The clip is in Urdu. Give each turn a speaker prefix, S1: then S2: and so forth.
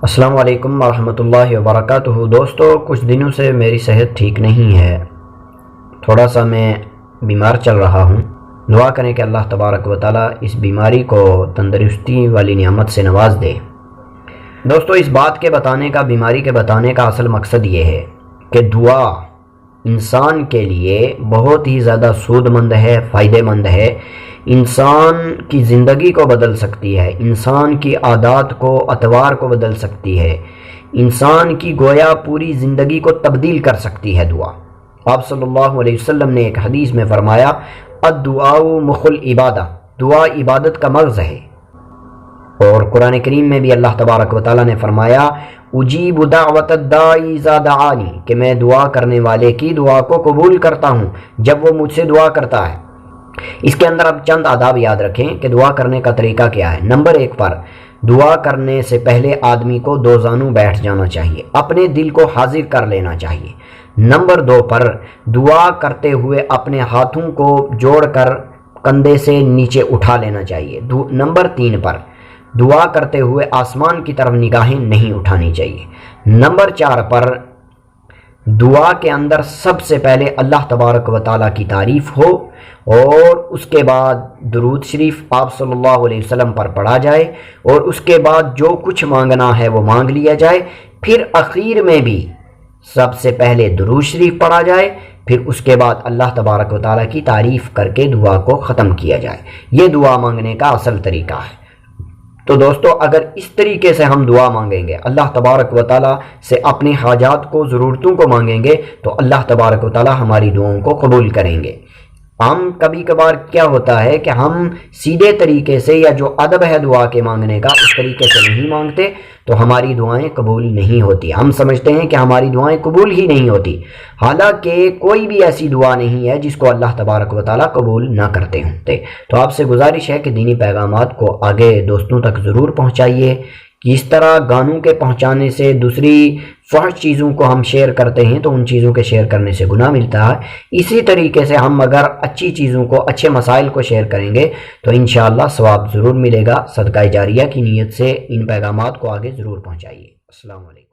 S1: السلام علیکم ورحمۃ اللہ وبرکاتہ۔ دوستو، کچھ دنوں سے میری صحت ٹھیک نہیں ہے، تھوڑا سا میں بیمار چل رہا ہوں۔ دعا کریں کہ اللہ تبارک و تعالیٰ اس بیماری کو تندرستی والی نعمت سے نواز دے۔ دوستو، اس بات کے بتانے کا، بیماری کے بتانے کا اصل مقصد یہ ہے کہ دعا انسان کے لیے بہت ہی زیادہ سود مند ہے، فائدہ مند ہے، انسان کی زندگی کو بدل سکتی ہے، انسان کی عادات کو، اطوار کو بدل سکتی ہے، انسان کی گویا پوری زندگی کو تبدیل کر سکتی ہے دعا۔ آپ صلی اللہ علیہ وسلم نے ایک حدیث میں فرمایا، الدعاء مخ العبادہ، دعا عبادت کا مغز ہے۔ اور قرآن کریم میں بھی اللہ تبارک و تعالیٰ نے فرمایا، اجیب دعوت الداعی اذا دعانی، کہ میں دعا کرنے والے کی دعا کو قبول کرتا ہوں جب وہ مجھ سے دعا کرتا ہے۔ اس کے اندر اب چند آداب یاد رکھیں کہ دعا کرنے کا طریقہ کیا ہے۔ نمبر 1 پر دعا کرنے سے پہلے آدمی کو دو زانوں بیٹھ جانا چاہیے، اپنے دل کو حاضر کر لینا چاہیے۔ نمبر 2 پر دعا کرتے ہوئے اپنے ہاتھوں کو جوڑ کر کندھے سے نیچے اٹھا لینا چاہیے۔ نمبر 3 پر دعا کرتے ہوئے آسمان کی طرف نگاہیں نہیں اٹھانی چاہیے۔ نمبر 4 پر دعا کے اندر سب سے پہلے اللہ تبارک و تعالیٰ کی تعریف ہو، اور اس کے بعد درود شریف آپ صلی اللہ علیہ وسلم پر پڑھا جائے، اور اس کے بعد جو کچھ مانگنا ہے وہ مانگ لیا جائے۔ پھر اخیر میں بھی سب سے پہلے درود شریف پڑھا جائے، پھر اس کے بعد اللہ تبارک و تعالیٰ کی تعریف کر کے دعا کو ختم کیا جائے۔ یہ دعا مانگنے کا اصل طریقہ ہے۔ تو دوستو، اگر اس طریقے سے ہم دعا مانگیں گے، اللہ تبارک و تعالیٰ سے اپنی حاجات کو، ضرورتوں کو مانگیں گے، تو اللہ تبارک و تعالیٰ ہماری دعاؤں کو قبول کریں گے۔ ہم کبھی کبھار کیا ہوتا ہے کہ ہم سیدھے طریقے سے، یا جو ادب ہے دعا کے مانگنے کا، اس طریقے سے نہیں مانگتے تو ہماری دعائیں قبول نہیں ہوتی۔ ہم سمجھتے ہیں کہ ہماری دعائیں قبول ہی نہیں ہوتی، حالانکہ کوئی بھی ایسی دعا نہیں ہے جس کو اللہ تبارک و تعالیٰ قبول نہ کرتے ہوتے۔ تو آپ سے گزارش ہے کہ دینی پیغامات کو آگے دوستوں تک ضرور پہنچائیے۔ اس طرح گانوں کے پہنچانے سے، دوسری فحش چیزوں کو ہم شیئر کرتے ہیں تو ان چیزوں کے شیئر کرنے سے گناہ ملتا ہے۔ اسی طریقے سے ہم اگر اچھی چیزوں کو، اچھے مسائل کو شیئر کریں گے تو انشاءاللہ ثواب ضرور ملے گا۔ صدقہ جاریہ کی نیت سے ان پیغامات کو آگے ضرور پہنچائیے۔ السلام علیکم۔